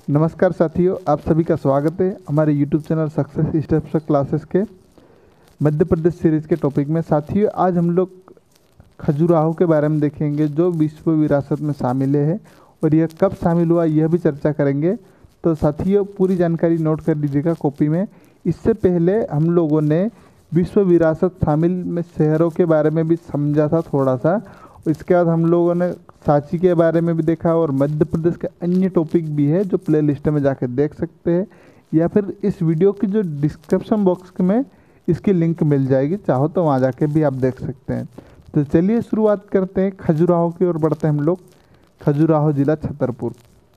नमस्कार साथियों, आप सभी का स्वागत है हमारे YouTube channel success steps classes के मध्य प्रदेश सीरीज के टॉपिक में। साथियों, आज हम लोग खजुराहो के बारे में देखेंगे जो विश्व विरासत में शामिल है और यह कब शामिल हुआ यह भी चर्चा करेंगे। तो साथियों, पूरी जानकारी नोट कर लीजिएगा कॉपी में। इससे पहले हम लोगों ने विश्व विरासत शामिल में शहरों के बारे में भी समझा था थोड़ा सा। इसके बाद हम लोगों ने सांची के बारे में भी देखा और मध्य प्रदेश के अन्य टॉपिक भी है जो प्ले लिस्ट में जाकर देख सकते हैं, या फिर इस वीडियो की जो डिस्क्रिप्शन बॉक्स में इसकी लिंक मिल जाएगी, चाहो तो वहाँ जाके भी आप देख सकते हैं। तो चलिए शुरुआत करते हैं खजुराहो की ओर बढ़ते हैं हम लोग। खजुराहो जिला छतरपुर,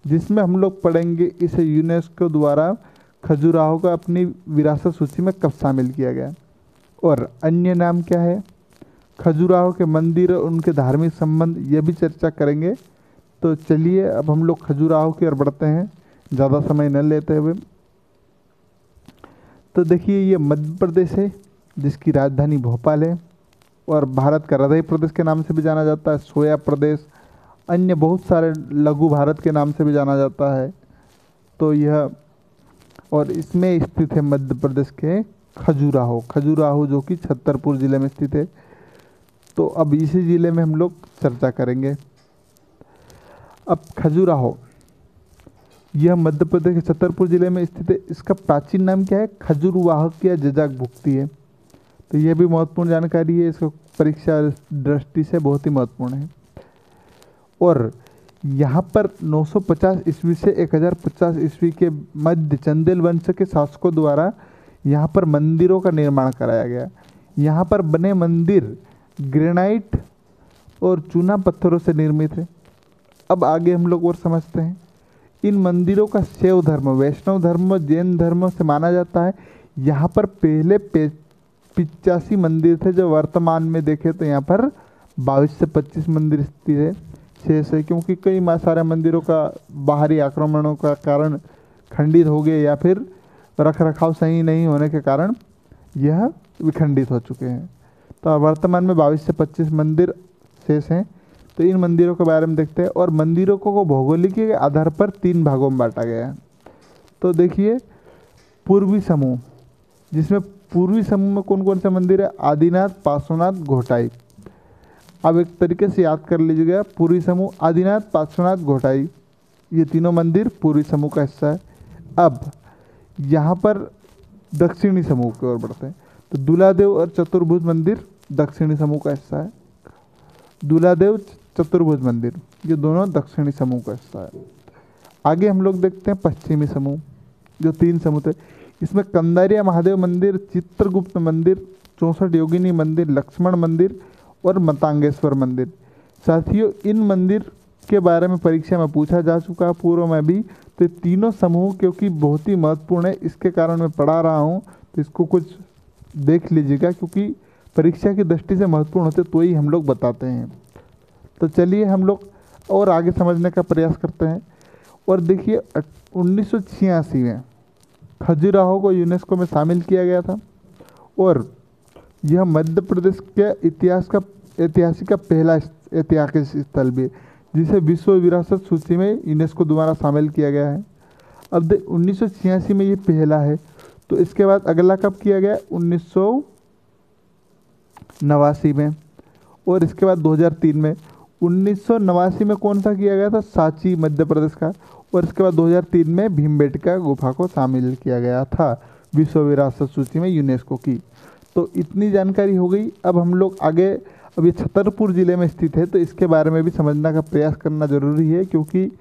जिसमें हम लोग पढ़ेंगे इसे यूनेस्को द्वारा खजुराहो को अपनी विरासत सूची में कब शामिल किया गया और अन्य नाम क्या है। खजुराहो के मंदिर और उनके धार्मिक संबंध ये भी चर्चा करेंगे। तो चलिए अब हम लोग खजुराहो की ओर बढ़ते हैं, ज़्यादा समय न लेते हुए। तो देखिए, ये मध्य प्रदेश है जिसकी राजधानी भोपाल है और भारत का हृदय प्रदेश के नाम से भी जाना जाता है। सोया प्रदेश, अन्य बहुत सारे लघु भारत के नाम से भी जाना जाता है। तो यह और इसमें स्थित है मध्य प्रदेश के खजुराहो जो कि छतरपुर जिले में स्थित है। तो अब इसी जिले में हम लोग चर्चा करेंगे। अब खजुराहो यह मध्य प्रदेश के छतरपुर जिले में स्थित है। इसका प्राचीन नाम क्या है? खजुरवाहक या जजाक भुक्ति है। तो यह भी महत्वपूर्ण जानकारी है, इसको परीक्षा दृष्टि से बहुत ही महत्वपूर्ण है। और यहाँ पर 950 ईस्वी से 1050 ईस्वी के मध्य चंदेल वंश के शासकों द्वारा यहाँ पर मंदिरों का निर्माण कराया गया। यहाँ पर बने मंदिर ग्रेनाइट और चूना पत्थरों से निर्मित है। अब आगे हम लोग और समझते हैं। इन मंदिरों का शैव धर्म, वैष्णव धर्म, जैन धर्म से माना जाता है। यहाँ पर पहले 85 मंदिर थे, जो वर्तमान में देखें तो यहाँ पर 22 से 25 मंदिर स्थित है शेष है, क्योंकि कई सारे मंदिरों का बाहरी आक्रमणों का कारण खंडित हो गए या फिर रख रखाव सही नहीं होने के कारण यह विखंडित हो चुके हैं। तो वर्तमान में 22 से 25 मंदिर शेष हैं। तो इन मंदिरों के बारे में देखते हैं और मंदिरों को भौगोलिक के आधार पर 3 भागों में बांटा गया है। तो देखिए, पूर्वी समूह, जिसमें पूर्वी समूह में कौन कौन से मंदिर है? आदिनाथ, पार्श्वनाथ, घोटाई। अब एक तरीके से याद कर लीजिएगा, पूर्वी समूह आदिनाथ, पार्श्वनाथ, घोटाई, ये तीनों मंदिर पूर्वी समूह का हिस्सा है। अब यहाँ पर दक्षिणी समूह की ओर बढ़ते हैं। तो दूलादेव और चतुर्भुज मंदिर दक्षिणी समूह का हिस्सा है। दूलादेव, चतुर्भुज मंदिर ये दोनों दक्षिणी समूह का हिस्सा है। आगे हम लोग देखते हैं पश्चिमी समूह, जो 3 समूह थे। इसमें कंदारिया महादेव मंदिर, चित्रगुप्त मंदिर, 64 योगिनी मंदिर, लक्ष्मण मंदिर और मतांगेश्वर मंदिर। साथियों, इन मंदिर के बारे में परीक्षा में पूछा जा चुका है पूर्व में भी। तो ये तीनों समूह क्योंकि बहुत ही महत्वपूर्ण है, इसके कारण मैं पढ़ा रहा हूँ, तो इसको कुछ देख लीजिएगा, क्योंकि परीक्षा की दृष्टि से महत्वपूर्ण होते तो ही हम लोग बताते हैं। तो चलिए हम लोग और आगे समझने का प्रयास करते हैं। और देखिए, 1986 में खजुराहो को यूनेस्को में शामिल किया गया था और यह मध्य प्रदेश के ऐतिहासिक का पहला ऐतिहासिक स्थल भी है, जिसे विश्व विरासत सूची में यूनेस्को द्वारा शामिल किया गया है। अब 1986 में ये पहला है। तो इसके बाद अगला कब किया गया? 1989 में, और इसके बाद 2003 में। 1989 में कौन सा किया गया था? सांची, मध्य प्रदेश का। और इसके बाद 2003 में भीमबेटका गुफा को शामिल किया गया था विश्व विरासत सूची में यूनेस्को की। तो इतनी जानकारी हो गई। अब हम लोग आगे, अब ये छतरपुर जिले में स्थित है तो इसके बारे में भी समझने का प्रयास करना जरूरी है, क्योंकि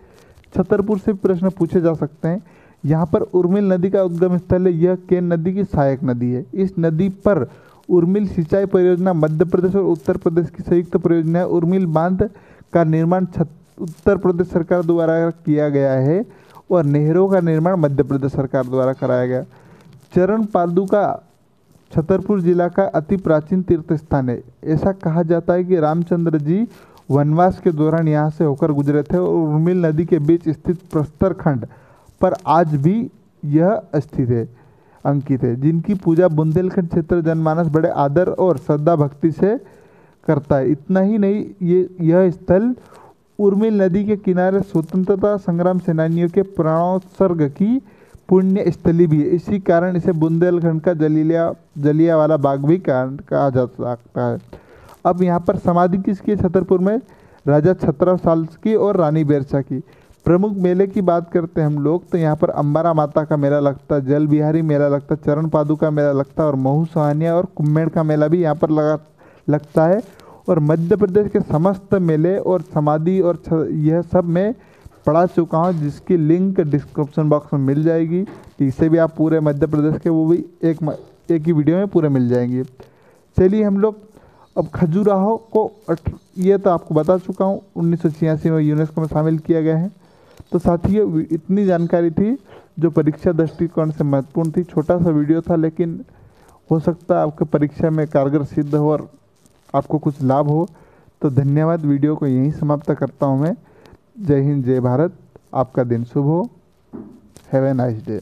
छतरपुर से प्रश्न पूछे जा सकते हैं। यहाँ पर उर्मिल नदी का उद्गम स्थल है। यह केन नदी की सहायक नदी है। इस नदी पर उर्मिल सिंचाई परियोजना मध्य प्रदेश और उत्तर प्रदेश की संयुक्त परियोजना है। उर्मिल बांध का निर्माण उत्तर प्रदेश सरकार द्वारा किया गया है और नहरों का निर्माण मध्य प्रदेश सरकार द्वारा कराया गया। चरण पादुका छतरपुर जिला का अति प्राचीन तीर्थ स्थान है। ऐसा कहा जाता है कि रामचंद्र जी वनवास के दौरान यहाँ से होकर गुजरे थे और उर्मिल नदी के बीच स्थित प्रस्तर खंड पर आज भी यह स्थित है, अंकित है, जिनकी पूजा बुंदेलखंड क्षेत्र जनमानस बड़े आदर और श्रद्धा भक्ति से करता है। इतना ही नहीं, यह स्थल उर्मिल नदी के किनारे स्वतंत्रता संग्राम सेनानियों के प्राणोत्सर्ग की पुण्य स्थली भी है। इसी कारण इसे बुंदेलखंड का जलियांवाला बाग भी कहा जा सकता है। अब यहाँ पर समाधि किसकी है छतरपुर में? राजा छत्रसाल साल की और रानी बेरसा की। प्रमुख मेले की बात करते हैं हम लोग तो यहाँ पर अंबारा माता का मेला लगता है, जल बिहारी मेला लगता है, चरण पादुका मेला लगता है और महू सुहानिया और कुम्भमेड़ का मेला भी यहाँ पर लगता है। और मध्य प्रदेश के समस्त मेले और समाधि और यह सब मैं पढ़ा चुका हूँ, जिसकी लिंक डिस्क्रिप्शन बॉक्स में मिल जाएगी। इसे भी आप पूरे मध्य प्रदेश के वो भी एक ही वीडियो में पूरे मिल जाएंगे। चलिए हम लोग अब खजुराहो को ये तो आपको बता चुका हूँ 1986 में यूनेस्को में शामिल किया गया है। तो साथियों इतनी जानकारी थी जो परीक्षा दृष्टिकोण से महत्वपूर्ण थी। छोटा सा वीडियो था लेकिन हो सकता है आपके परीक्षा में कारगर सिद्ध हो और आपको कुछ लाभ हो। तो धन्यवाद। वीडियो को यहीं समाप्त करता हूँ मैं। जय हिंद, जय भारत। आपका दिन शुभ हो। Have a nice day.